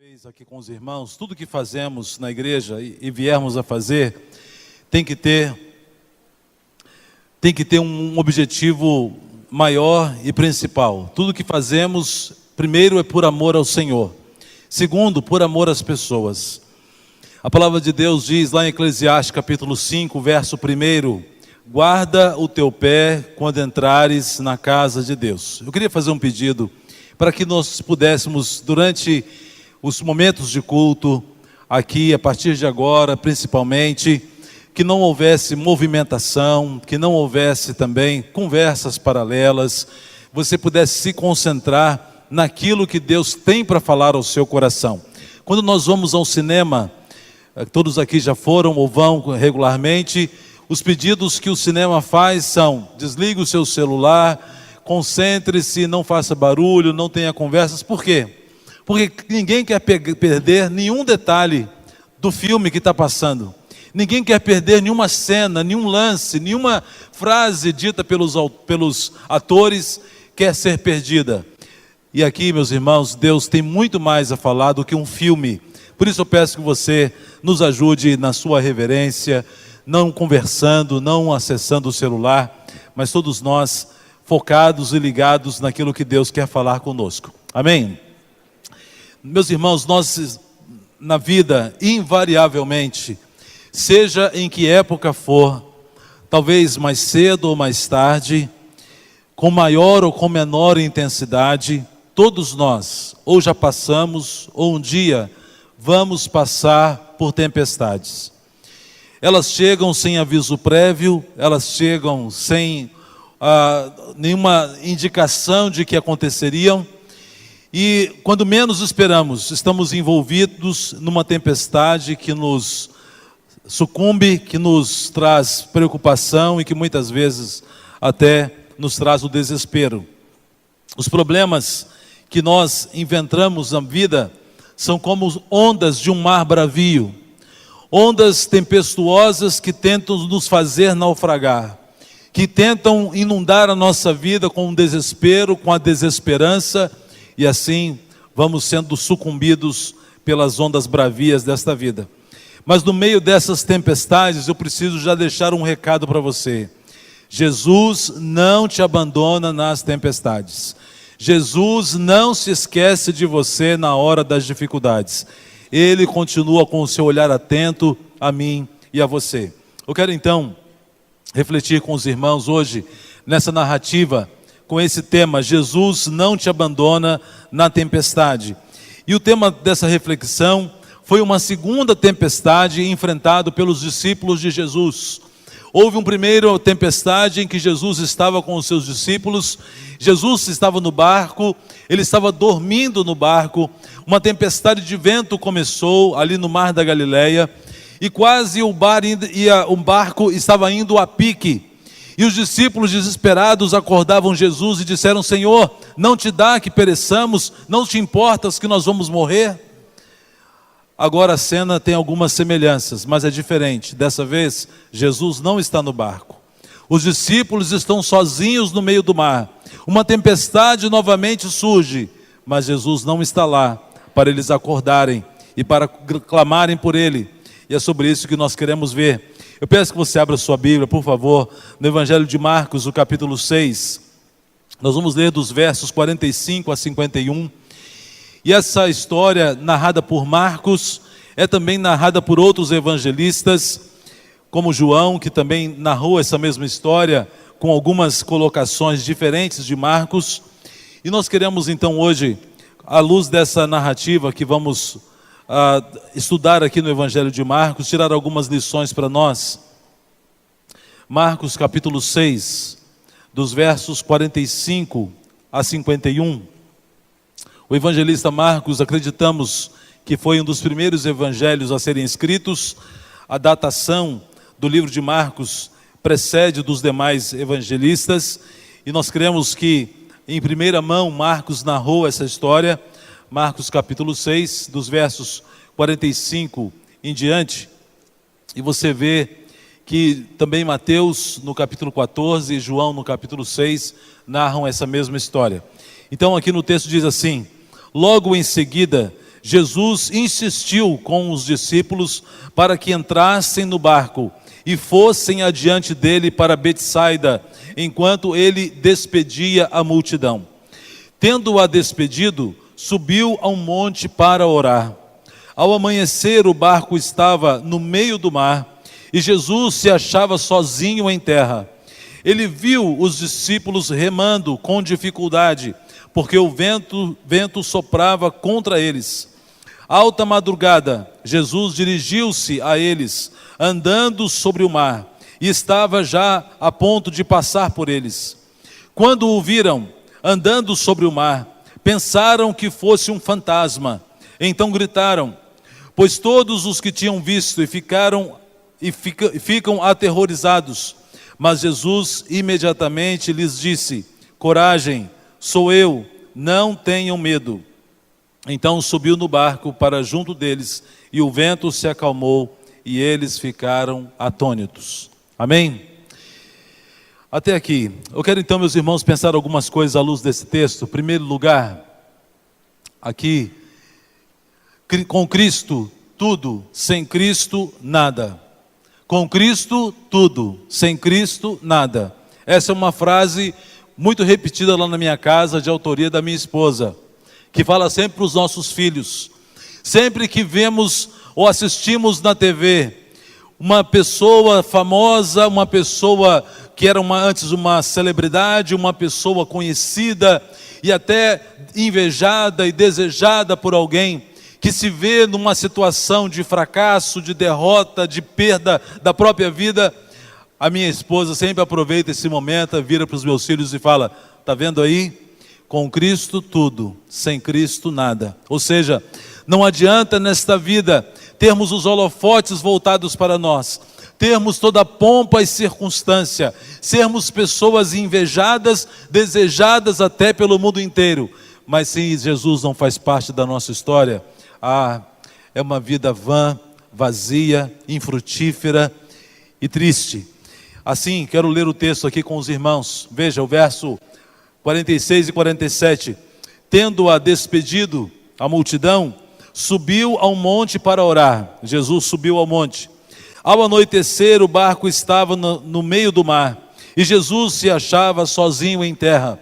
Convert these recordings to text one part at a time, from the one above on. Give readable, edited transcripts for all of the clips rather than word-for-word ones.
Vez aqui com os irmãos, tudo que fazemos na igreja e viermos a fazer tem que ter um objetivo maior e principal. Tudo que fazemos, primeiro, é por amor ao Senhor. Segundo, por amor às pessoas. A palavra de Deus diz lá em Eclesiastes capítulo 5, verso 1: guarda o teu pé quando entrares na casa de Deus. Eu queria fazer um pedido para que nós pudéssemos, durante os momentos de culto, aqui, a partir de agora, principalmente, que não houvesse movimentação, que não houvesse também conversas paralelas, você pudesse se concentrar naquilo que Deus tem para falar ao seu coração. Quando nós vamos ao cinema, todos aqui já foram ou vão regularmente, os pedidos que o cinema faz são: desligue o seu celular, concentre-se, não faça barulho, não tenha conversas. Por quê? Porque ninguém quer perder nenhum detalhe do filme que está passando. Ninguém quer perder nenhuma cena, nenhum lance, nenhuma frase dita pelos atores quer ser perdida. E aqui, meus irmãos, Deus tem muito mais a falar do que um filme. Por isso eu peço que você nos ajude na sua reverência, não conversando, não acessando o celular, mas todos nós focados e ligados naquilo que Deus quer falar conosco. Amém? Meus irmãos, nós na vida, invariavelmente, seja em que época for, talvez mais cedo ou mais tarde, com maior ou com menor intensidade, todos nós, ou já passamos, ou um dia vamos passar por tempestades. Elas chegam sem aviso prévio, elas chegam sem nenhuma indicação de que aconteceriam, e quando menos esperamos, estamos envolvidos numa tempestade que nos sucumbe, que nos traz preocupação e que muitas vezes até nos traz o desespero. Os problemas que nós enfrentamos na vida são como ondas de um mar bravio, ondas tempestuosas que tentam nos fazer naufragar, que tentam inundar a nossa vida com o desespero, com a desesperança, e assim vamos sendo sucumbidos pelas ondas bravias desta vida. Mas no meio dessas tempestades, eu preciso já deixar um recado para você. Jesus não te abandona nas tempestades. Jesus não se esquece de você na hora das dificuldades. Ele continua com o seu olhar atento a mim e a você. Eu quero então refletir com os irmãos hoje nessa narrativa, com esse tema: Jesus não te abandona na tempestade. E o tema dessa reflexão foi uma segunda tempestade enfrentada pelos discípulos de Jesus. Houve uma primeira tempestade em que Jesus estava com os seus discípulos. Jesus estava no barco, ele estava dormindo no barco. Uma tempestade de vento começou ali no mar da Galileia, e quase o barco estava indo a pique. E os discípulos desesperados acordavam Jesus e disseram: Senhor, não te dá que pereçamos? Não te importas que nós vamos morrer? Agora a cena tem algumas semelhanças, mas é diferente. Dessa vez, Jesus não está no barco. Os discípulos estão sozinhos no meio do mar. Uma tempestade novamente surge, mas Jesus não está lá para eles acordarem e para clamarem por Ele. E é sobre isso que nós queremos ver. Eu peço que você abra sua Bíblia, por favor, no Evangelho de Marcos, o capítulo 6. Nós vamos ler dos versos 45 a 51. E essa história narrada por Marcos é também narrada por outros evangelistas, como João, que também narrou essa mesma história, com algumas colocações diferentes de Marcos. E nós queremos então hoje, à luz dessa narrativa que vamos estudar aqui no Evangelho de Marcos, tirar algumas lições para nós. Marcos capítulo 6, dos versos 45 a 51. O evangelista Marcos, acreditamos que foi um dos primeiros evangelhos a serem escritos. A datação do livro de Marcos precede dos demais evangelistas, e nós cremos que em primeira mão Marcos narrou essa história. Marcos capítulo 6, dos versos 45 em diante, e você vê que também Mateus no capítulo 14 e João no capítulo 6 narram essa mesma história. Então aqui no texto diz assim: logo em seguida Jesus insistiu com os discípulos para que entrassem no barco e fossem adiante dele para Betsaida, enquanto ele despedia a multidão. Tendo-a despedido, subiu a um monte para orar. Ao amanhecer, o barco estava no meio do mar e Jesus se achava sozinho em terra. Ele viu os discípulos remando com dificuldade, porque o vento soprava contra eles. Alta madrugada, Jesus dirigiu-se a eles, andando sobre o mar, e estava já a ponto de passar por eles. Quando o viram andando sobre o mar, pensaram que fosse um fantasma. Então gritaram, pois todos os que tinham visto ficam aterrorizados. Mas Jesus imediatamente lhes disse, coragem, sou eu, não tenham medo. Então subiu no barco para junto deles, e o vento se acalmou, e eles ficaram atônitos. Amém? Até aqui. Eu quero então, meus irmãos, pensar algumas coisas à luz desse texto. Em primeiro lugar, aqui, com Cristo, tudo, sem Cristo, nada. Com Cristo, tudo, sem Cristo, nada. Essa é uma frase muito repetida lá na minha casa, de autoria da minha esposa, que fala sempre para os nossos filhos. Sempre que vemos ou assistimos na TV uma pessoa famosa, uma pessoa que era antes uma celebridade, uma pessoa conhecida e até invejada e desejada por alguém, que se vê numa situação de fracasso, de derrota, de perda da própria vida, a minha esposa sempre aproveita esse momento, vira para os meus filhos e fala, está vendo aí? Com Cristo tudo, sem Cristo nada. Ou seja, não adianta nesta vida termos os holofotes voltados para nós, termos toda a pompa e circunstância, sermos pessoas invejadas, desejadas até pelo mundo inteiro, mas se Jesus não faz parte da nossa história, é uma vida vã, vazia, infrutífera e triste. Assim, quero ler o texto aqui com os irmãos. Veja o verso 46 e 47. Tendo-a despedido a multidão, subiu ao monte para orar. Jesus subiu ao monte. Ao anoitecer, o barco estava no meio do mar, e Jesus se achava sozinho em terra.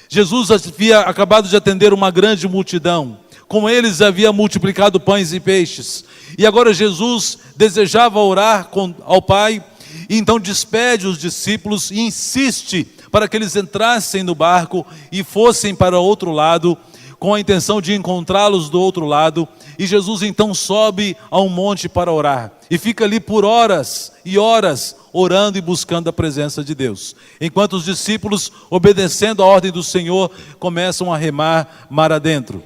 Jesus havia acabado de atender uma grande multidão. Com eles havia multiplicado pães e peixes. E agora Jesus desejava orar ao Pai, e então despede os discípulos e insiste para que eles entrassem no barco e fossem para outro lado, com a intenção de encontrá-los do outro lado. E Jesus então sobe a um monte para orar, e fica ali por horas e horas, orando e buscando a presença de Deus. Enquanto os discípulos, obedecendo a ordem do Senhor, começam a remar mar adentro.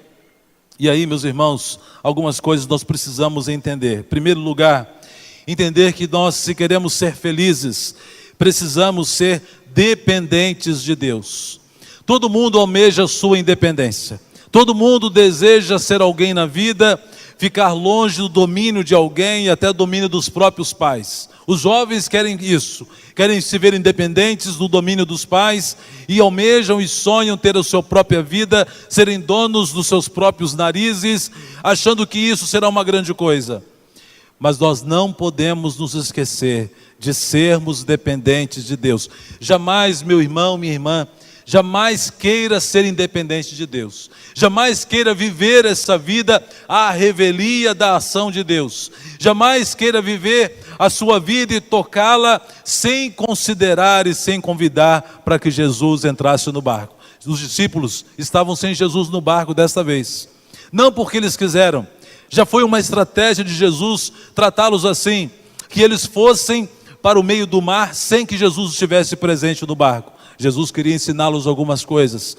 E aí, meus irmãos, algumas coisas nós precisamos entender. Em primeiro lugar, entender que nós, se queremos ser felizes, precisamos ser dependentes de Deus. Todo mundo almeja a sua independência. Todo mundo deseja ser alguém na vida, ficar longe do domínio de alguém e até do domínio dos próprios pais. Os jovens querem isso, querem se ver independentes do domínio dos pais e almejam e sonham ter a sua própria vida, serem donos dos seus próprios narizes, achando que isso será uma grande coisa. Mas nós não podemos nos esquecer de sermos dependentes de Deus. Jamais, meu irmão, minha irmã, jamais queira ser independente de Deus. Jamais queira viver essa vida à revelia da ação de Deus. Jamais queira viver a sua vida e tocá-la sem considerar e sem convidar para que Jesus entrasse no barco. Os discípulos estavam sem Jesus no barco desta vez. Não porque eles quiseram. Já foi uma estratégia de Jesus tratá-los assim, que eles fossem para o meio do mar sem que Jesus estivesse presente no barco. Jesus queria ensiná-los algumas coisas,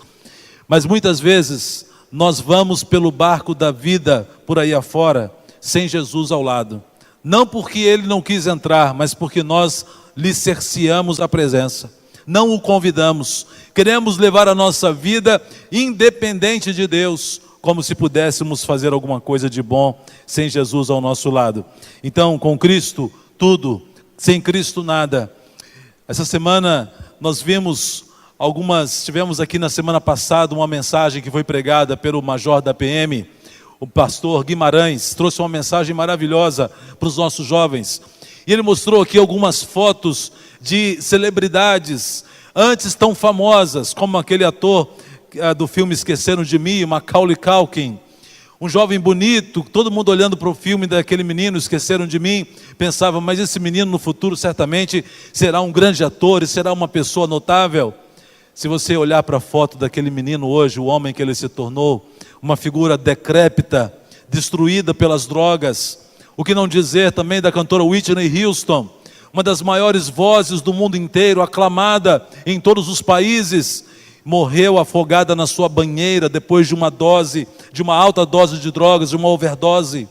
mas muitas vezes nós vamos pelo barco da vida por aí afora, sem Jesus ao lado. Não porque Ele não quis entrar, mas porque nós lhe cerceamos a presença. Não o convidamos. Queremos levar a nossa vida independente de Deus, como se pudéssemos fazer alguma coisa de bom sem Jesus ao nosso lado. Então, com Cristo, tudo. Sem Cristo, nada. Essa semana nós tivemos aqui na semana passada uma mensagem que foi pregada pelo major da PM, o pastor Guimarães, trouxe uma mensagem maravilhosa para os nossos jovens. E ele mostrou aqui algumas fotos de celebridades, antes tão famosas, como aquele ator do filme Esqueceram de Mim, Macaulay Culkin. Um jovem bonito, todo mundo olhando para o filme daquele menino, Esqueceram de Mim, pensava, mas esse menino no futuro certamente será um grande ator e será uma pessoa notável. Se você olhar para a foto daquele menino hoje, o homem que ele se tornou, uma figura decrépita, destruída pelas drogas. O que não dizer também da cantora Whitney Houston, uma das maiores vozes do mundo inteiro, aclamada em todos os países, morreu afogada na sua banheira depois de uma alta dose de drogas, de uma overdose.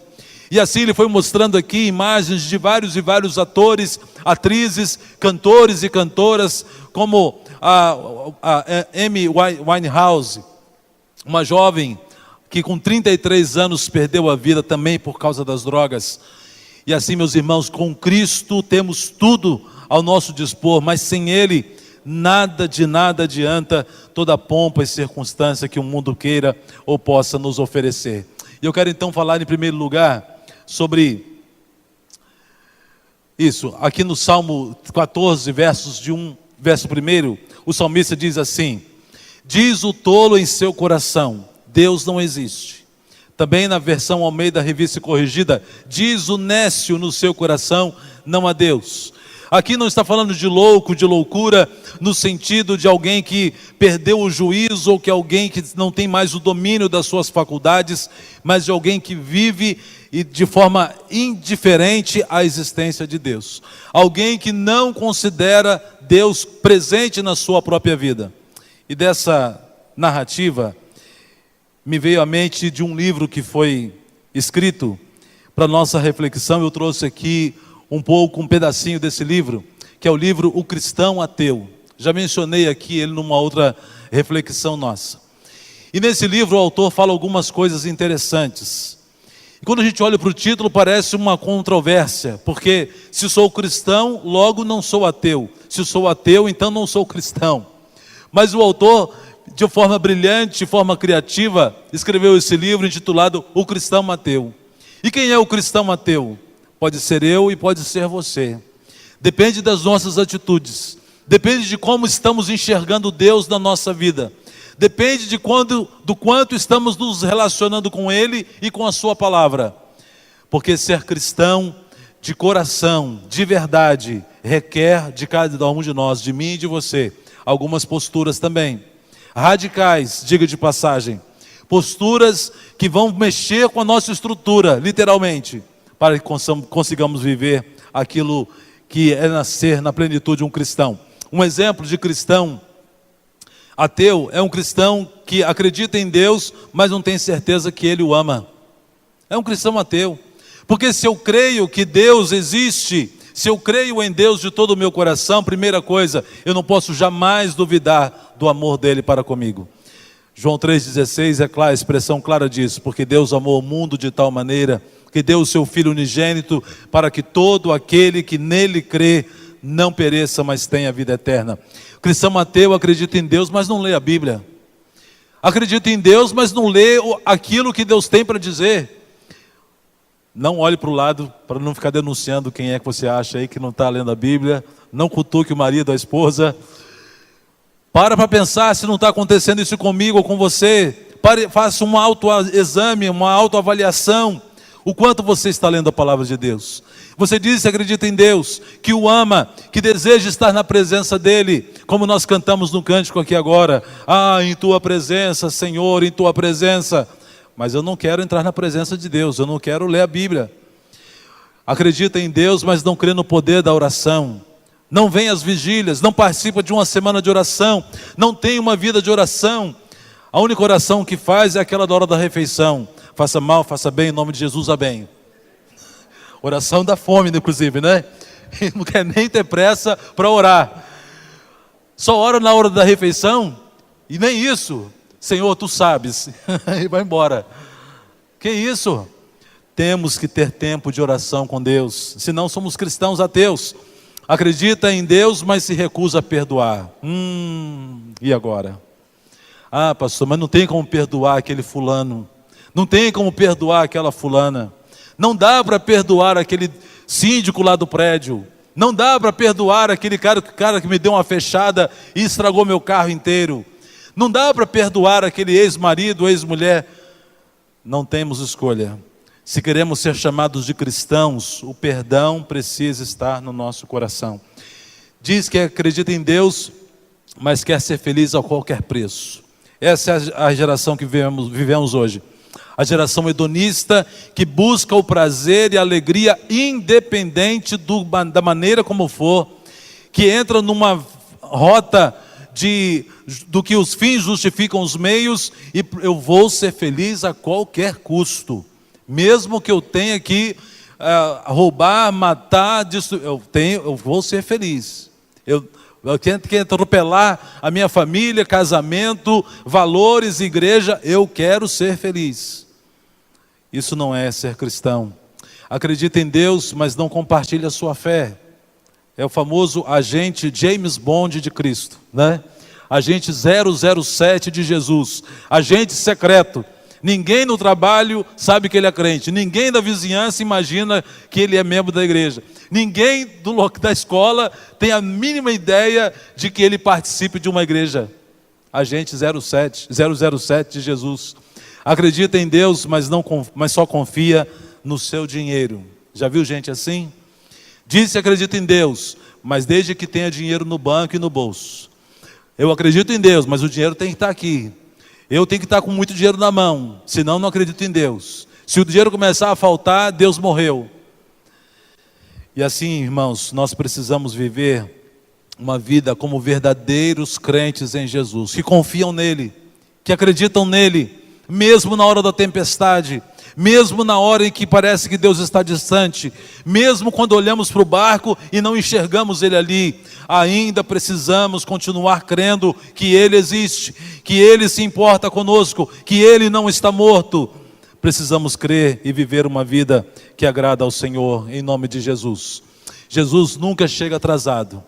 E assim ele foi mostrando aqui imagens de vários e vários atores, atrizes, cantores e cantoras, como a Amy Winehouse, uma jovem que com 33 anos perdeu a vida também por causa das drogas. E assim, meus irmãos, com Cristo temos tudo ao nosso dispor, mas sem Ele, nada de nada adianta toda a pompa e circunstância que o mundo queira ou possa nos oferecer. E eu quero então falar em primeiro lugar sobre isso. Aqui no Salmo 14, verso 1, o salmista diz assim: diz o tolo em seu coração, Deus não existe. Também na versão Almeida Revista Corrigida, diz o nécio no seu coração, não há Deus. Aqui não está falando de louco, de loucura, no sentido de alguém que perdeu o juízo, ou que alguém que não tem mais o domínio das suas faculdades, mas de alguém que vive de forma indiferente à existência de Deus. Alguém que não considera Deus presente na sua própria vida. E dessa narrativa me veio à mente de um livro que foi escrito para nossa reflexão. Eu trouxe aqui um pedacinho desse livro, que é o livro O Cristão Ateu. Já mencionei aqui ele numa outra reflexão nossa. E nesse livro o autor fala algumas coisas interessantes. E quando a gente olha para o título parece uma controvérsia, porque se sou cristão, logo não sou ateu. Se sou ateu, então não sou cristão. Mas o autor, de forma brilhante, de forma criativa, escreveu esse livro intitulado O Cristão Ateu. E quem é o cristão ateu? Pode ser eu e pode ser você. Depende das nossas atitudes. Depende de como estamos enxergando Deus na nossa vida. Depende do quanto estamos nos relacionando com Ele e com a Sua palavra. Porque ser cristão de coração, de verdade, requer de cada um de nós, de mim e de você, algumas posturas também. Radicais, diga de passagem. Posturas que vão mexer com a nossa estrutura, literalmente, para que consigamos viver aquilo que é nascer na plenitude de um cristão. Um exemplo de cristão ateu é um cristão que acredita em Deus, mas não tem certeza que Ele o ama. É um cristão ateu. Porque se eu creio que Deus existe, se eu creio em Deus de todo o meu coração, primeira coisa, eu não posso jamais duvidar do amor dele para comigo. João 3,16 é a expressão clara disso, porque Deus amou o mundo de tal maneira que deu o seu Filho unigênito para que todo aquele que nele crê não pereça, mas tenha vida eterna. O cristão ateu acredita em Deus, mas não lê a Bíblia. Acredita em Deus, mas não lê aquilo que Deus tem para dizer. Não olhe para o lado para não ficar denunciando quem é que você acha aí que não está lendo a Bíblia. Não cutuque o marido, a esposa. Para pensar se não está acontecendo isso comigo ou com você. Faça um autoexame, uma autoavaliação. O quanto você está lendo a palavra de Deus. Você diz que acredita em Deus, que o ama, que deseja estar na presença dEle, como nós cantamos no cântico aqui agora. Ah, em Tua presença, Senhor, em Tua presença. Mas eu não quero entrar na presença de Deus, eu não quero ler a Bíblia. Acredita em Deus, mas não crê no poder da oração. Não vem às vigílias, não participa de uma semana de oração, não tem uma vida de oração. A única oração que faz é aquela da hora da refeição. Faça mal, faça bem, em nome de Jesus, amém. Oração da fome, inclusive, né? Não quer nem ter pressa para orar. Só ora na hora da refeição, e nem isso. Senhor, Tu sabes. E vai embora. Que isso? Temos que ter tempo de oração com Deus. Senão somos cristãos ateus. Acredita em Deus, mas se recusa a perdoar. E agora? Ah, pastor, mas não tem como perdoar aquele fulano. Não tem como perdoar aquela fulana. Não dá para perdoar aquele síndico lá do prédio. Não dá para perdoar aquele cara que me deu uma fechada e estragou meu carro inteiro. Não dá para perdoar aquele ex-marido, ex-mulher. Não temos escolha. Se queremos ser chamados de cristãos, o perdão precisa estar no nosso coração. Diz que acredita em Deus, mas quer ser feliz a qualquer preço. Essa é a geração que vivemos hoje. A geração hedonista que busca o prazer e a alegria independente da maneira como for, que entra numa rota do que os fins justificam os meios, e eu vou ser feliz a qualquer custo, mesmo que eu tenha que roubar, matar, eu vou ser feliz. Eu tenho que atropelar a minha família, casamento, valores, igreja, eu quero ser feliz. Isso não é ser cristão. Acredita em Deus, mas não compartilha a sua fé. É o famoso agente James Bond de Cristo, né? Agente 007 de Jesus, agente secreto. Ninguém no trabalho sabe que ele é crente. Ninguém da vizinhança imagina que ele é membro da igreja. Ninguém da escola tem a mínima ideia de que ele participe de uma igreja. Agente 007 de Jesus. Acredita em Deus, mas só confia no seu dinheiro. Já viu gente assim? Diz que acredita em Deus, mas desde que tenha dinheiro no banco e no bolso. Eu acredito em Deus, mas o dinheiro tem que estar aqui. Eu tenho que estar com muito dinheiro na mão, senão não acredito em Deus. Se o dinheiro começar a faltar, Deus morreu. E assim, irmãos, nós precisamos viver uma vida como verdadeiros crentes em Jesus, que confiam nele, que acreditam nele, mesmo na hora da tempestade, mesmo na hora em que parece que Deus está distante, mesmo quando olhamos para o barco e não enxergamos ele ali, ainda precisamos continuar crendo que ele existe, que ele se importa conosco, que ele não está morto. Precisamos crer e viver uma vida que agrada ao Senhor, em nome de Jesus. Jesus nunca chega atrasado.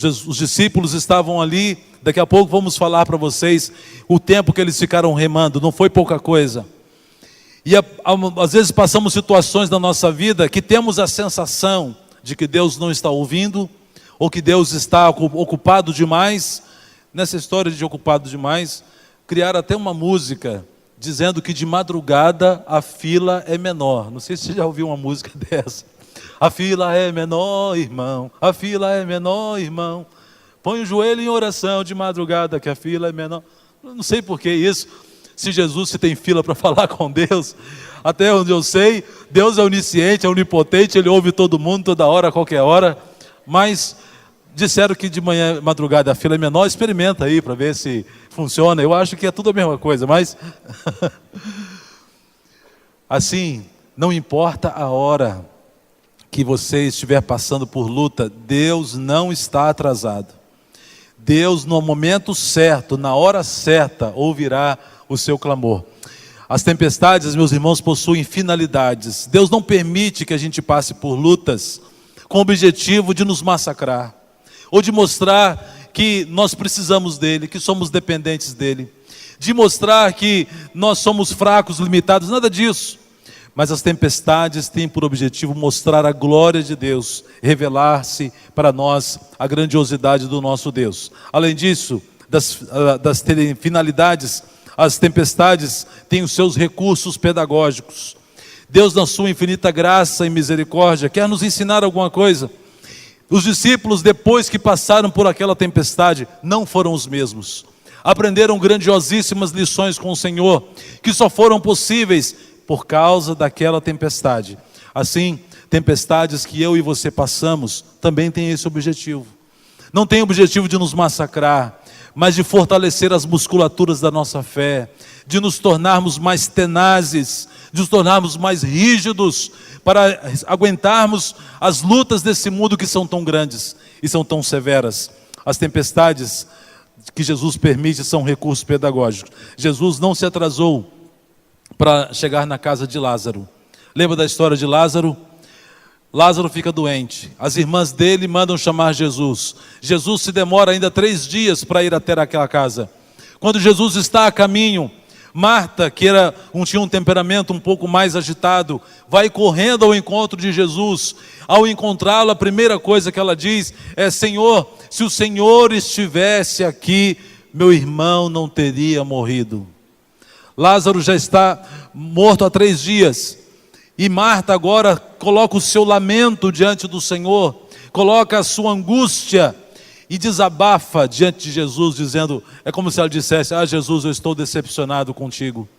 Os discípulos estavam ali, daqui a pouco vamos falar para vocês o tempo que eles ficaram remando, não foi pouca coisa. E às vezes passamos situações na nossa vida que temos a sensação de que Deus não está ouvindo, ou que Deus está ocupado demais. Nessa história de ocupado demais, criaram até uma música dizendo que de madrugada a fila é menor. Não sei se você já ouviu uma música dessa. A fila é menor, irmão, a fila é menor, irmão. Põe o joelho em oração de madrugada que a fila é menor. Não sei por que isso. Se tem fila para falar com Deus, até onde eu sei, Deus é onisciente, é onipotente, Ele ouve todo mundo, toda hora, a qualquer hora. Mas disseram que de manhã, madrugada, a fila é menor. Experimenta aí para ver se funciona. Eu acho que é tudo a mesma coisa, mas assim, não importa a hora que você estiver passando por luta, Deus não está atrasado. Deus, no momento certo, na hora certa, ouvirá o seu clamor. As tempestades, meus irmãos, possuem finalidades. Deus não permite que a gente passe por lutas com o objetivo de nos massacrar, ou de mostrar que nós precisamos dele, que somos dependentes dele, de mostrar que nós somos fracos, limitados, nada disso. Mas as tempestades têm por objetivo mostrar a glória de Deus, revelar-se para nós a grandiosidade do nosso Deus. Além disso, das finalidades, as tempestades têm os seus recursos pedagógicos. Deus, na sua infinita graça e misericórdia, quer nos ensinar alguma coisa. Os discípulos, depois que passaram por aquela tempestade, não foram os mesmos. Aprenderam grandiosíssimas lições com o Senhor, que só foram possíveis por causa daquela tempestade. Assim, tempestades que eu e você passamos também têm esse objetivo. Não tem o objetivo de nos massacrar, mas de fortalecer as musculaturas da nossa fé, de nos tornarmos mais tenazes, de nos tornarmos mais rígidos, para aguentarmos as lutas desse mundo que são tão grandes e são tão severas. As tempestades que Jesus permite são recursos pedagógicos. Jesus não se atrasou para chegar na casa de Lázaro. Lembra da história de Lázaro? Lázaro fica doente. As irmãs dele mandam chamar Jesus. Jesus se demora ainda 3 dias para ir até aquela casa. Quando Jesus está a caminho, Marta, tinha um temperamento um pouco mais agitado, vai correndo ao encontro de Jesus. Ao encontrá-lo, a primeira coisa que ela diz é: Senhor, se o Senhor estivesse aqui, meu irmão não teria morrido. Lázaro já está morto há 3 dias. E Marta agora coloca o seu lamento diante do Senhor, coloca a sua angústia e desabafa diante de Jesus, dizendo, é como se ela dissesse: ah, Jesus, eu estou decepcionado contigo,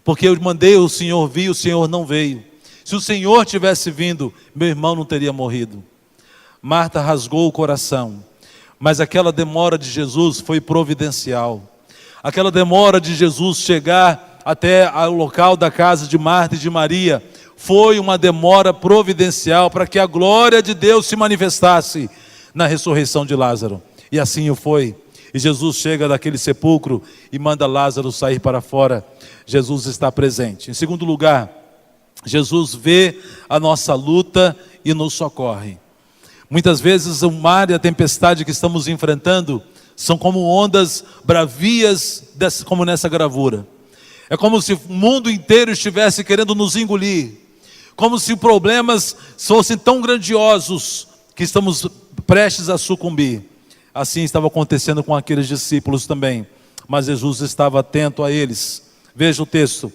porque eu mandei o Senhor vir, o Senhor não veio. Se o Senhor tivesse vindo, meu irmão não teria morrido. Marta rasgou o coração, mas aquela demora de Jesus foi providencial. Aquela demora de Jesus chegar até o local da casa de Marta e de Maria foi uma demora providencial para que a glória de Deus se manifestasse na ressurreição de Lázaro. E assim o foi. E Jesus chega daquele sepulcro e manda Lázaro sair para fora. Jesus está presente. Em segundo lugar, Jesus vê a nossa luta e nos socorre. Muitas vezes o mar e a tempestade que estamos enfrentando são como ondas bravias, como nessa gravura. É como se o mundo inteiro estivesse querendo nos engolir, como se problemas fossem tão grandiosos que estamos prestes a sucumbir. Assim estava acontecendo com aqueles discípulos também, mas Jesus estava atento a eles. Veja o texto.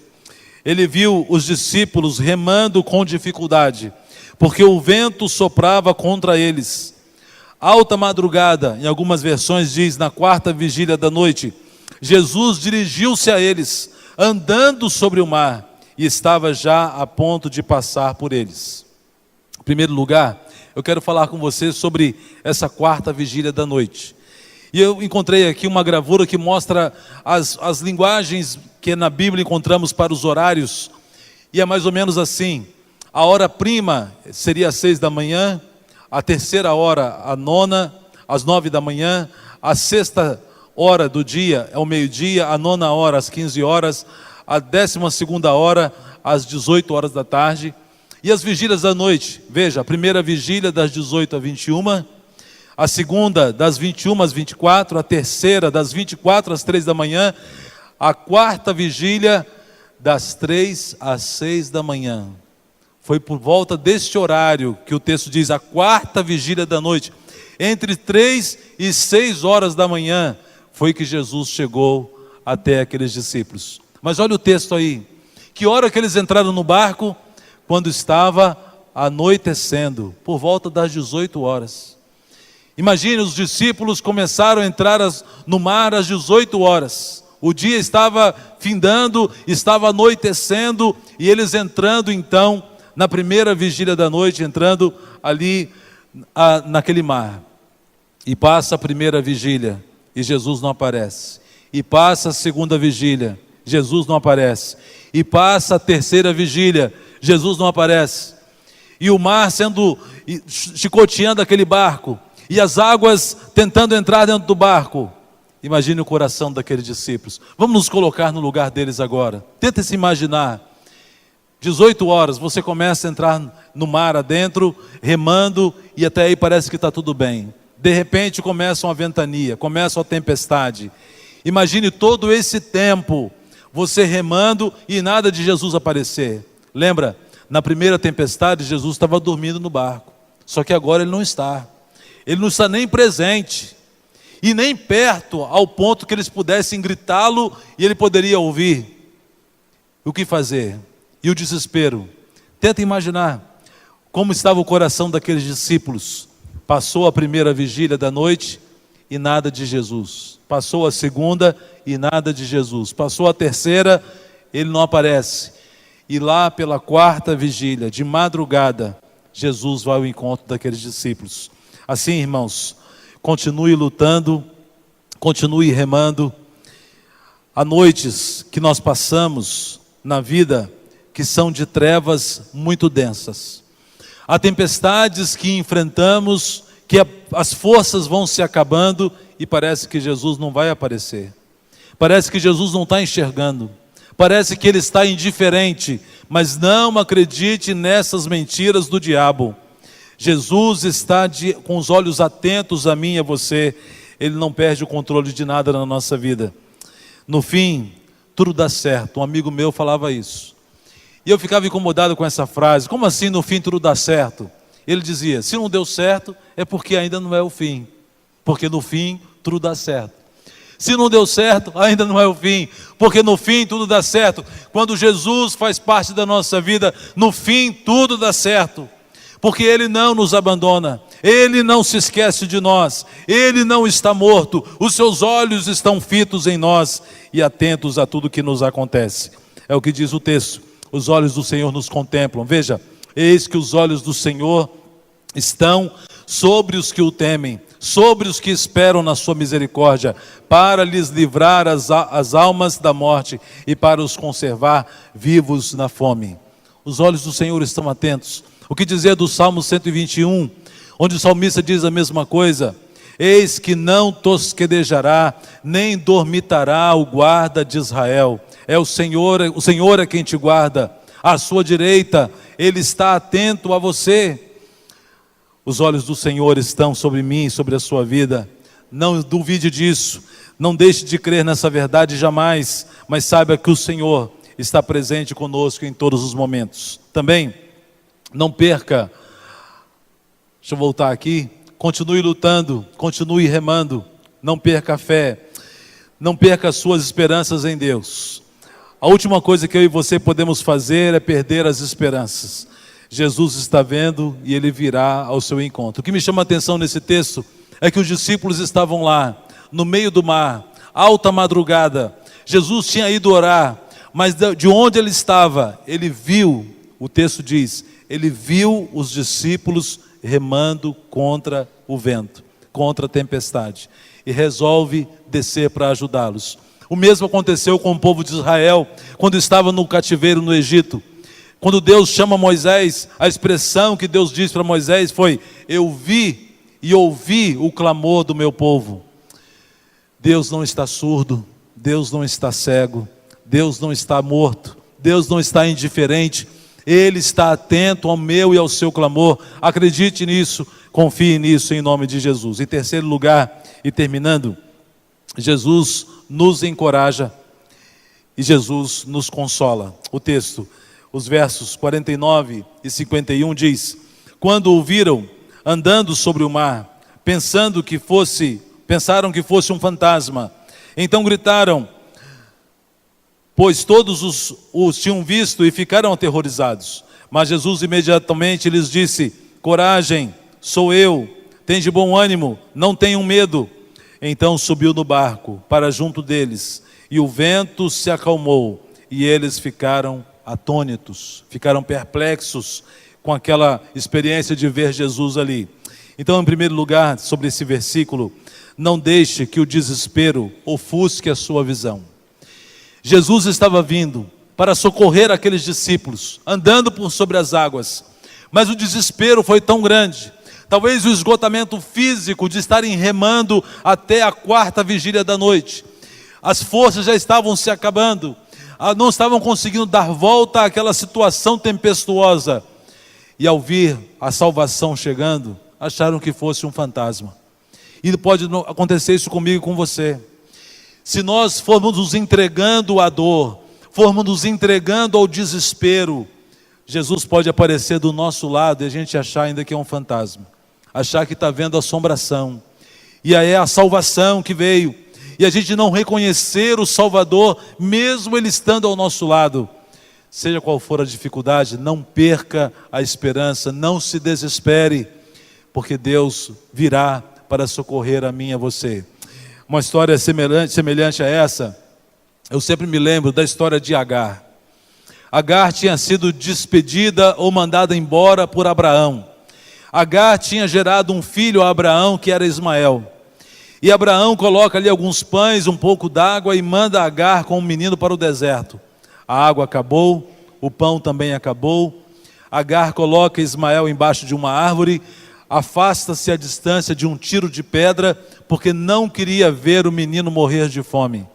Ele viu os discípulos remando com dificuldade, porque o vento soprava contra eles. Alta madrugada, em algumas versões diz, na 4ª vigília da noite, Jesus dirigiu-se a eles, andando sobre o mar, e estava já a ponto de passar por eles. Em primeiro lugar, eu quero falar com você sobre essa 4ª vigília da noite. E eu encontrei aqui uma gravura que mostra as linguagens que na Bíblia encontramos para os horários. E é mais ou menos assim: a hora prima seria às 6 da manhã, a terceira hora, a 9ª, às 9 da manhã, a 6ª hora do dia é o meio-dia, a 9ª hora às 15 horas, a 12ª hora às 18 horas da tarde. E as vigílias da noite, veja, a primeira vigília das 18 às 21, a segunda das 21 às 24, a terceira das 24 às 3 da manhã, a 4ª vigília das 3 às 6 da manhã. Foi por volta deste horário que o texto diz, a 4ª vigília da noite, entre 3 e 6 horas da manhã, foi que Jesus chegou até aqueles discípulos. Mas olha o texto aí, que hora que eles entraram no barco? Quando estava anoitecendo, por volta das 18 horas. Imagine, os discípulos começaram a entrar no mar às 18 horas. O dia estava findando, estava anoitecendo, e eles entrando então, na primeira vigília da noite, entrando ali naquele mar. E passa a primeira vigília, e Jesus não aparece. E passa a segunda vigília, Jesus não aparece. E passa a terceira vigília, Jesus não aparece. E o mar chicoteando aquele barco, e as águas tentando entrar dentro do barco. Imagine o coração daqueles discípulos. Vamos nos colocar no lugar deles agora. Tenta se imaginar. 18 horas, você começa a entrar no mar adentro, remando, e até aí parece que está tudo bem. De repente começa uma ventania, começa uma tempestade. Imagine todo esse tempo, você remando e nada de Jesus aparecer. Lembra, na primeira tempestade, Jesus estava dormindo no barco. Só que agora ele não está. Ele não está nem presente. E nem perto, ao ponto que eles pudessem gritá-lo e ele poderia ouvir. O que fazer? E o desespero? Tenta imaginar como estava o coração daqueles discípulos. Passou a primeira vigília da noite e nada de Jesus. Passou a segunda e nada de Jesus. Passou a terceira, ele não aparece. E lá pela 4ª vigília, de madrugada, Jesus vai ao encontro daqueles discípulos. Assim, irmãos, continue lutando, continue remando. Há noites que nós passamos na vida que são de trevas muito densas. Há tempestades que enfrentamos, que as forças vão se acabando e parece que Jesus não vai aparecer. Parece que Jesus não está enxergando. Parece que ele está indiferente. Mas não acredite nessas mentiras do diabo. Jesus está com os olhos atentos a mim e a você. Ele não perde o controle de nada na nossa vida. No fim, tudo dá certo. Um amigo meu falava isso. E eu ficava incomodado com essa frase. Como assim no fim tudo dá certo? Ele dizia, se não deu certo, é porque ainda não é o fim. Porque no fim tudo dá certo. Se não deu certo, ainda não é o fim. Porque no fim tudo dá certo. Quando Jesus faz parte da nossa vida, no fim tudo dá certo. Porque Ele não nos abandona. Ele não se esquece de nós. Ele não está morto. Os seus olhos estão fitos em nós e atentos a tudo que nos acontece. É o que diz o texto. Os olhos do Senhor nos contemplam. Veja, eis que os olhos do Senhor estão sobre os que o temem, sobre os que esperam na sua misericórdia, para lhes livrar as almas da morte e para os conservar vivos na fome. Os olhos do Senhor estão atentos. O que dizer do Salmo 121, onde o salmista diz a mesma coisa? Eis que não tosquedejará, nem dormitará o guarda de Israel. É o Senhor é quem te guarda. À sua direita, Ele está atento a você. Os olhos do Senhor estão sobre mim e sobre a sua vida. Não duvide disso. Não deixe de crer nessa verdade jamais. Mas saiba que o Senhor está presente conosco em todos os momentos. Também, não perca. Deixa eu voltar aqui. Continue lutando, continue remando. Não perca a fé. Não perca as suas esperanças em Deus. A última coisa que eu e você podemos fazer é perder as esperanças. Jesus está vendo e Ele virá ao seu encontro. O que me chama a atenção nesse texto é que os discípulos estavam lá, no meio do mar, alta madrugada. Jesus tinha ido orar, mas de onde ele estava, ele viu, o texto diz, ele viu os discípulos remando contra o vento, contra a tempestade, e resolve descer para ajudá-los. O mesmo aconteceu com o povo de Israel, quando estava no cativeiro no Egito. Quando Deus chama Moisés, a expressão que Deus disse para Moisés foi: eu vi e ouvi o clamor do meu povo. Deus não está surdo, Deus não está cego, Deus não está morto, Deus não está indiferente. Ele está atento ao meu e ao seu clamor. Acredite nisso, confie nisso em nome de Jesus. Em terceiro lugar, e terminando, Jesus nos encoraja e Jesus nos consola. O texto, os versos 49 e 51 diz: quando o viram andando sobre o mar, pensaram que fosse um fantasma, então gritaram, pois todos os tinham visto e ficaram aterrorizados. Mas Jesus imediatamente lhes disse: coragem, sou eu, tende bom ânimo, não tenham medo. Então subiu no barco para junto deles, e o vento se acalmou, e eles ficaram atônitos, ficaram perplexos com aquela experiência de ver Jesus ali. Então, em primeiro lugar, sobre esse versículo, não deixe que o desespero ofusque a sua visão. Jesus estava vindo para socorrer aqueles discípulos, andando por sobre as águas, mas o desespero foi tão grande, talvez o esgotamento físico de estarem remando até a quarta vigília da noite, as forças já estavam se acabando, não estavam conseguindo dar volta àquela situação tempestuosa, e ao vir a salvação chegando, acharam que fosse um fantasma. E pode acontecer isso comigo e com você. Se nós formos nos entregando à dor, formos nos entregando ao desespero, Jesus pode aparecer do nosso lado e a gente achar ainda que é um fantasma, achar que está vendo assombração, e aí é a salvação que veio, e a gente não reconhecer o Salvador, mesmo Ele estando ao nosso lado. Seja qual for a dificuldade, não perca a esperança, não se desespere, porque Deus virá para socorrer a mim e a você. Uma história semelhante a essa, eu sempre me lembro da história de Agar. Agar tinha sido despedida ou mandada embora por Abraão. Agar tinha gerado um filho a Abraão, que era Ismael. E Abraão coloca ali alguns pães, um pouco d'água e manda Agar com o menino para o deserto. A água acabou, o pão também acabou. Agar coloca Ismael embaixo de uma árvore, afasta-se à distância de um tiro de pedra, porque não queria ver o menino morrer de fome.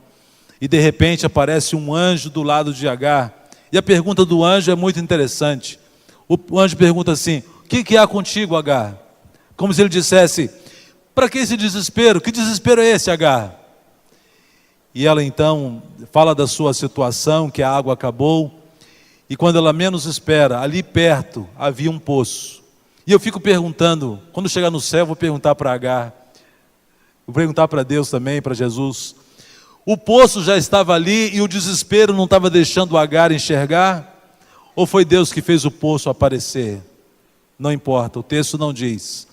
E de repente aparece um anjo do lado de Agar. E a pergunta do anjo é muito interessante. O anjo pergunta assim: o que há contigo, Agar? Como se ele dissesse: para que esse desespero? Que desespero é esse, Agar? e ela então fala da sua situação, que a água acabou, e quando ela menos espera, ali perto havia um poço. E eu fico perguntando, quando chegar no céu, vou perguntar para Agar, vou perguntar para Deus também, para Jesus. O poço já estava ali e o desespero não estava deixando Agar enxergar? Ou foi Deus que fez o poço aparecer? Não importa, o texto não diz.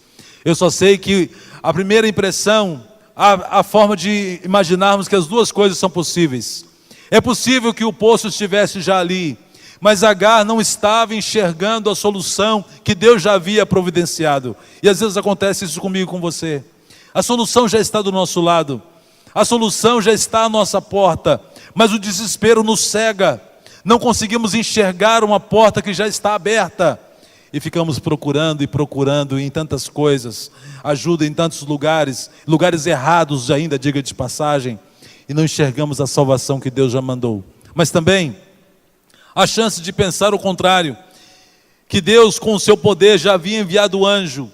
Eu só sei que a primeira impressão, a forma de imaginarmos que as duas coisas são possíveis. É possível que o poço estivesse já ali, mas Agar não estava enxergando a solução que Deus já havia providenciado. E às vezes acontece isso comigo e com você. A solução já está do nosso lado, a solução já está à nossa porta, mas o desespero nos cega. Não conseguimos enxergar uma porta que já está aberta. E ficamos procurando e procurando em tantas coisas, ajuda em tantos lugares, lugares errados ainda, diga de passagem, e não enxergamos a salvação que Deus já mandou. Mas também a chance de pensar o contrário, que Deus com o seu poder já havia enviado o anjo,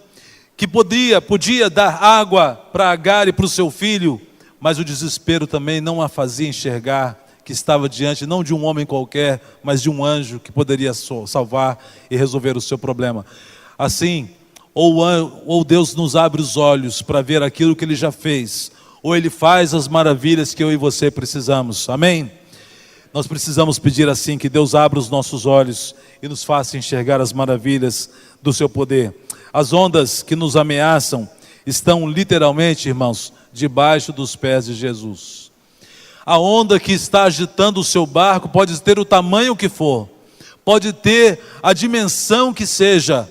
que podia dar água para Agar e para o seu filho, mas o desespero também não a fazia enxergar que estava diante não de um homem qualquer, mas de um anjo que poderia salvar e resolver o seu problema. Assim, ou Deus nos abre os olhos para ver aquilo que Ele já fez, ou Ele faz as maravilhas que eu e você precisamos. Amém? Nós precisamos pedir assim, que Deus abra os nossos olhos e nos faça enxergar as maravilhas do seu poder. As ondas que nos ameaçam estão literalmente, irmãos, debaixo dos pés de Jesus. A onda que está agitando o seu barco pode ter o tamanho que for, pode ter a dimensão que seja.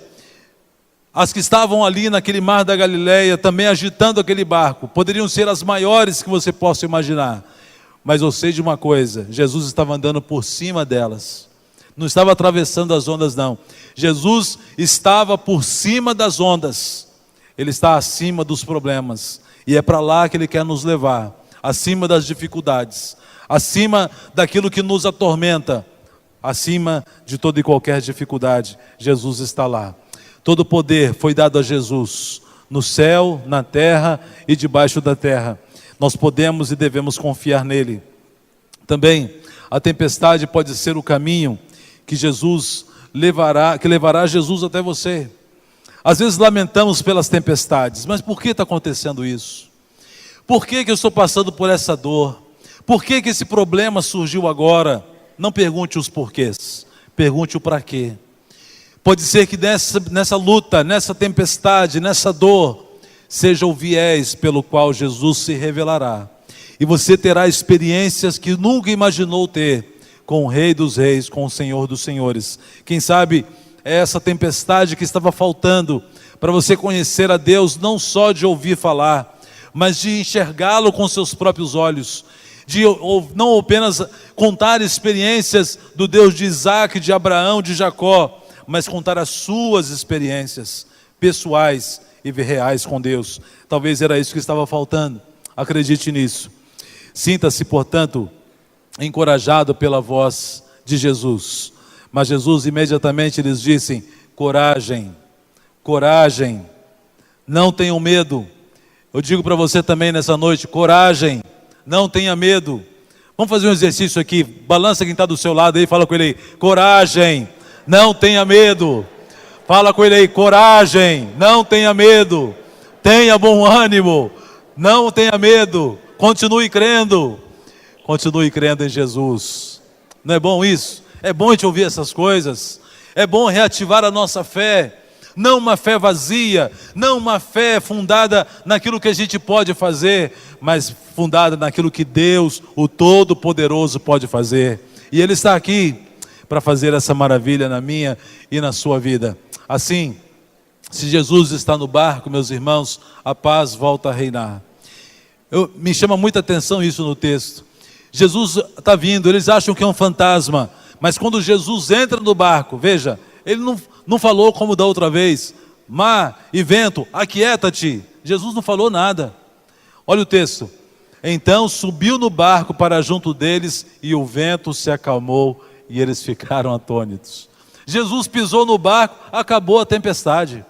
As que estavam ali naquele mar da Galileia, também agitando aquele barco, poderiam ser as maiores que você possa imaginar. Mas eu sei de uma coisa, Jesus estava andando por cima delas. Não estava atravessando as ondas, não. Jesus estava por cima das ondas. Ele está acima dos problemas. E é para lá que Ele quer nos levar. Acima das dificuldades, acima daquilo que nos atormenta, acima de toda e qualquer dificuldade, Jesus está lá. Todo poder foi dado a Jesus, no céu, na terra e debaixo da terra. Nós podemos e devemos confiar nele. Também, a tempestade pode ser o caminho que levará Jesus até você. Às vezes lamentamos pelas tempestades, mas por que está acontecendo isso? Por que eu estou passando por essa dor? Por que esse problema surgiu agora? Não pergunte os porquês, pergunte o para quê. Pode ser que nessa luta, nessa tempestade, nessa dor, seja o viés pelo qual Jesus se revelará. E você terá experiências que nunca imaginou ter com o Rei dos Reis, com o Senhor dos Senhores. Quem sabe é essa tempestade que estava faltando para você conhecer a Deus, não só de ouvir falar, mas de enxergá-lo com seus próprios olhos, de não apenas contar experiências do Deus de Isaac, de Abraão, de Jacó, mas contar as suas experiências pessoais e reais com Deus. Talvez era isso que estava faltando. Acredite nisso. Sinta-se, portanto, encorajado pela voz de Jesus. Mas Jesus imediatamente lhes disse: coragem, coragem, não tenham medo. Eu digo para você também nessa noite, coragem, não tenha medo. Vamos fazer um exercício aqui, balança quem está do seu lado aí, fala com ele aí, coragem, não tenha medo. Fala com ele aí, coragem, não tenha medo. Tenha bom ânimo, não tenha medo. Continue crendo em Jesus. Não é bom isso? É bom a gente ouvir essas coisas. É bom reativar a nossa fé. Não uma fé vazia, não uma fé fundada naquilo que a gente pode fazer, mas fundada naquilo que Deus, o Todo-Poderoso, pode fazer. E Ele está aqui para fazer essa maravilha na minha e na sua vida. Assim, se Jesus está no barco, meus irmãos, a paz volta a reinar. Me chama muita atenção isso no texto. Jesus está vindo, eles acham que é um fantasma, mas quando Jesus entra no barco, veja, Ele não falou como da outra vez, mar e vento, aquieta-te. Jesus não falou nada. Olha o texto. Então subiu no barco para junto deles e o vento se acalmou e eles ficaram atônitos. Jesus pisou no barco, acabou a tempestade.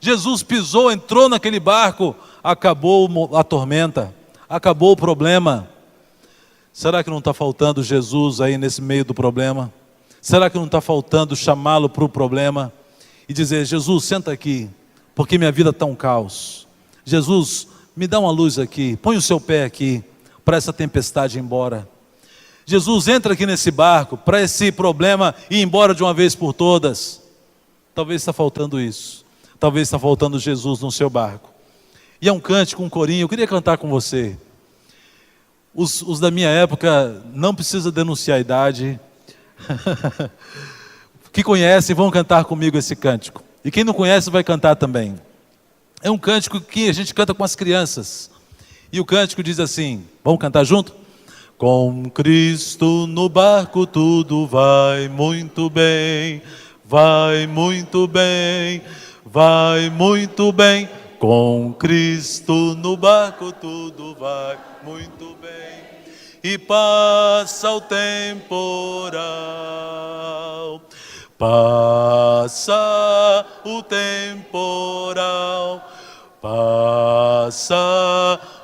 Jesus pisou, entrou naquele barco, acabou a tormenta, acabou o problema. Será que não está faltando Jesus aí nesse meio do problema? Será que não está faltando chamá-lo para o problema e dizer: Jesus, senta aqui, porque minha vida está um caos. Jesus, me dá uma luz aqui, põe o seu pé aqui, para essa tempestade ir embora. Jesus, entra aqui nesse barco, para esse problema ir embora de uma vez por todas. Talvez está faltando isso. Talvez está faltando Jesus no seu barco. E é um cântico, um corinho, eu queria cantar com você. Os da minha época, não precisa denunciar a idade. Que conhecem vão cantar comigo esse cântico. E quem não conhece vai cantar também. É um cântico que a gente canta com as crianças. E o cântico diz assim, vamos cantar junto? Com Cristo no barco tudo vai muito bem, vai muito bem, vai muito bem. Com Cristo no barco tudo vai muito bem. E passa o temporal, passa o temporal, passa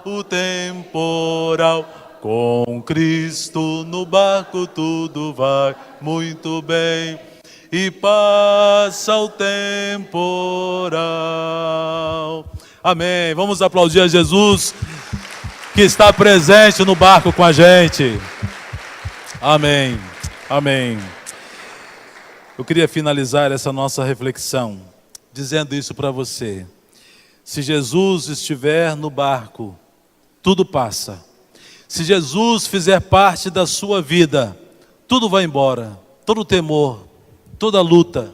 o temporal. Com Cristo no barco tudo vai muito bem. E passa o temporal. Amém. Vamos aplaudir a Jesus, que está presente no barco com a gente. Amém. Amém. Eu queria finalizar essa nossa reflexão dizendo isso para você. Se Jesus estiver no barco, tudo passa. Se Jesus fizer parte da sua vida, tudo vai embora. Todo temor, toda luta,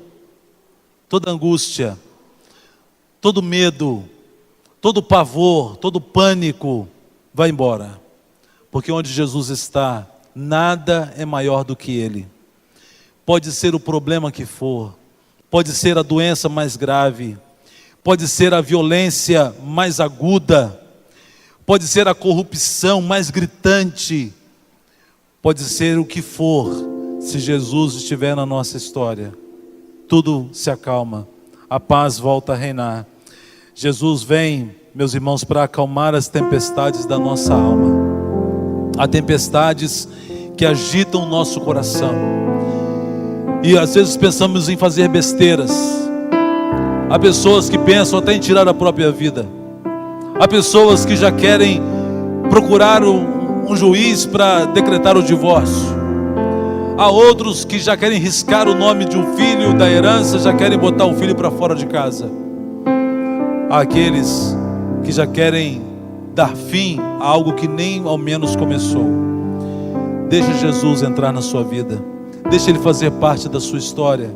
toda angústia, todo medo, todo pavor, todo pânico vai embora. Porque onde Jesus está, nada é maior do que Ele. Pode ser o problema que for, pode ser a doença mais grave, pode ser a violência mais aguda, pode ser a corrupção mais gritante, pode ser o que for, se Jesus estiver na nossa história, tudo se acalma, a paz volta a reinar. Jesus vem, meus irmãos, para acalmar as tempestades da nossa alma. Há tempestades que agitam o nosso coração, e às vezes pensamos em fazer besteiras. Há pessoas que pensam até em tirar a própria vida. Há pessoas que já querem procurar um juiz para decretar o divórcio. Há outros que já querem riscar o nome de um filho da herança, já querem botar o filho para fora de casa. Há aqueles que já querem dar fim a algo que nem ao menos começou. Deixa Jesus entrar na sua vida. Deixa Ele fazer parte da sua história.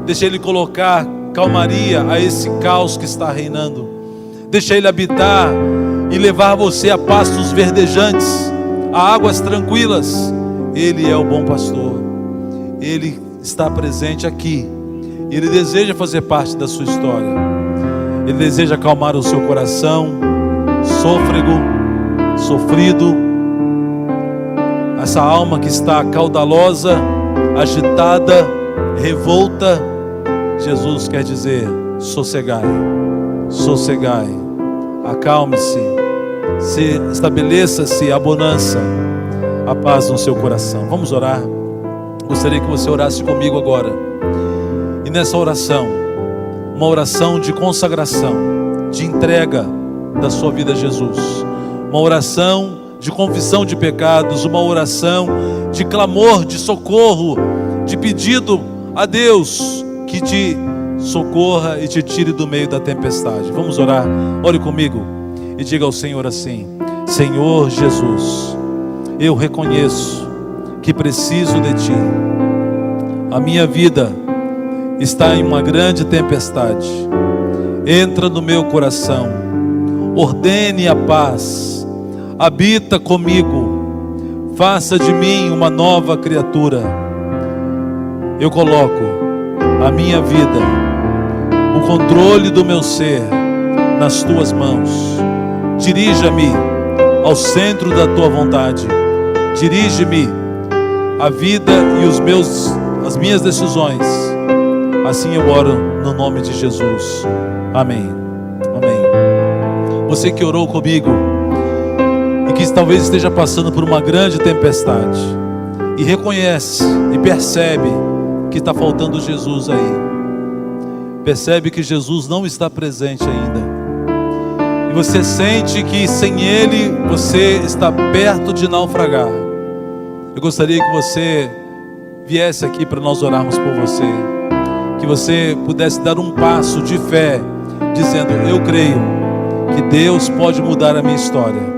Deixa Ele colocar calmaria a esse caos que está reinando. Deixa Ele habitar e levar você a pastos verdejantes, a águas tranquilas. Ele é o bom pastor. Ele está presente aqui. Ele deseja fazer parte da sua história. Ele deseja acalmar o seu coração sôfrego, sofrido, essa alma que está caudalosa, agitada, revolta. Jesus quer dizer: sossegai, sossegai, acalme-se, estabeleça-se a bonança, a paz no seu coração. Vamos orar. Gostaria que você orasse comigo agora. E nessa oração, uma oração de consagração, de entrega da sua vida a Jesus, uma oração de confissão de pecados, uma oração de clamor, de socorro, de pedido a Deus que te socorra e te tire do meio da tempestade. Vamos orar. Ore comigo e diga ao Senhor assim: Senhor Jesus, eu reconheço que preciso de Ti. A minha vida está em uma grande tempestade. Entra no meu coração, ordene a paz, habita comigo, faça de mim uma nova criatura. Eu coloco a minha vida, o controle do meu ser nas Tuas mãos. Dirija-me ao centro da Tua vontade. Dirige-me a vida e as minhas decisões. Assim eu oro no nome de Jesus. Amém. Amém. Você que orou comigo, e que talvez esteja passando por uma grande tempestade, e reconhece e percebe que está faltando Jesus aí, percebe que Jesus não está presente ainda, e você sente que sem Ele você está perto de naufragar. Eu gostaria que você viesse aqui para nós orarmos por você, que você pudesse dar um passo de fé, dizendo: eu creio que Deus pode mudar a minha história.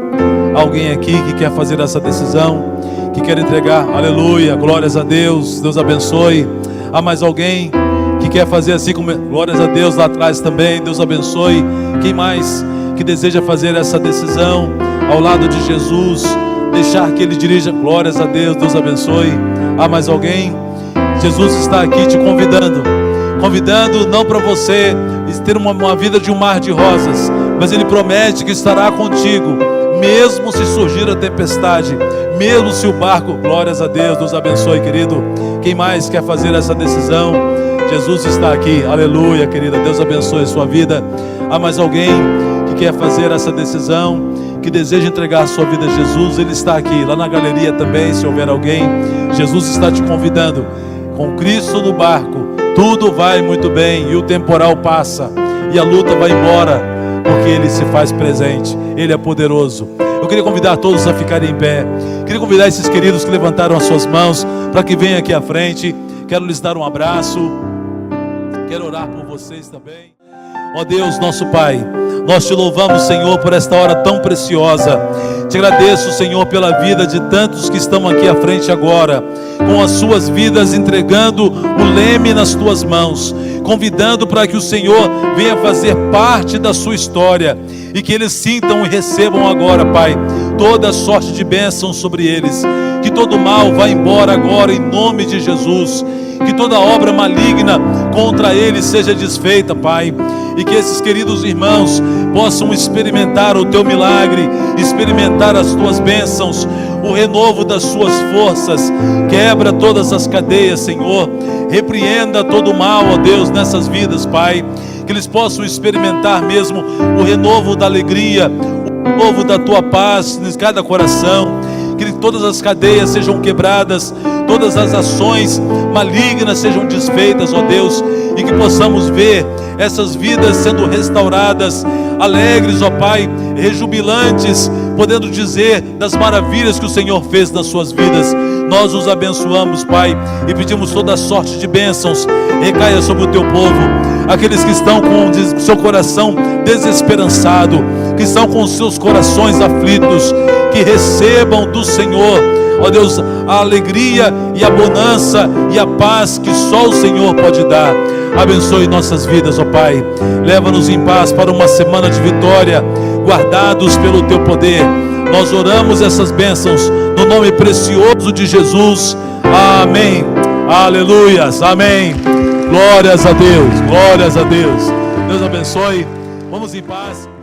Alguém aqui que quer fazer essa decisão, que quer entregar? Aleluia, glórias a Deus, Deus abençoe. Há mais alguém que quer fazer assim como... Glórias a Deus lá atrás também, Deus abençoe. Quem mais que deseja fazer essa decisão ao lado de Jesus, deixar que Ele dirija? Glórias a Deus, Deus abençoe. Há mais alguém? Jesus está aqui te convidando não para você ter uma vida de um mar de rosas, mas Ele promete que estará contigo, mesmo se surgir a tempestade, mesmo se o barco... Glórias a Deus, Deus abençoe, querido. Quem mais quer fazer essa decisão? Jesus está aqui, aleluia, querida, Deus abençoe a sua vida. Há mais alguém que quer fazer essa decisão, que deseja entregar a sua vida a Jesus? Ele está aqui, lá na galeria também, se houver alguém. Jesus está te convidando. Com Cristo no barco, tudo vai muito bem, e o temporal passa, e a luta vai embora, porque Ele se faz presente, Ele é poderoso. Eu queria convidar todos a ficarem em pé. Queria convidar esses queridos que levantaram as suas mãos para que venham aqui à frente. Quero lhes dar um abraço, quero orar por vocês também. Ó Deus, nosso Pai, nós te louvamos, Senhor, por esta hora tão preciosa. Te agradeço, Senhor, pela vida de tantos que estão aqui à frente agora, com as suas vidas entregando o leme nas tuas mãos, convidando para que o Senhor venha fazer parte da sua história, e que eles sintam e recebam agora, Pai, toda sorte de bênção sobre eles. Que todo mal vá embora agora em nome de Jesus. Que toda obra maligna contra eles seja desfeita, Pai. E que esses queridos irmãos possam experimentar o teu milagre, experimentar as tuas bênçãos, o renovo das suas forças. Quebra todas as cadeias, Senhor. Repreenda todo o mal, ó Deus, nessas vidas, Pai. Que eles possam experimentar mesmo o renovo da alegria, o renovo da tua paz em cada coração. Que todas as cadeias sejam quebradas, todas as ações malignas sejam desfeitas, ó Deus, e que possamos ver essas vidas sendo restauradas, alegres, ó Pai, rejubilantes, podendo dizer das maravilhas que o Senhor fez nas suas vidas. Nós os abençoamos, Pai, e pedimos toda a sorte de bênçãos recaia sobre o teu povo, aqueles que estão com o seu coração desesperançado, que estão com os seus corações aflitos, que recebam do Senhor, ó Deus, a alegria e a bonança e a paz que só o Senhor pode dar. Abençoe nossas vidas, ó Pai. Leva-nos em paz para uma semana de vitória, guardados pelo teu poder. Nós oramos essas bênçãos no nome precioso de Jesus. Amém. Aleluias. Amém. Glórias a Deus. Glórias a Deus. Deus abençoe. Vamos em paz.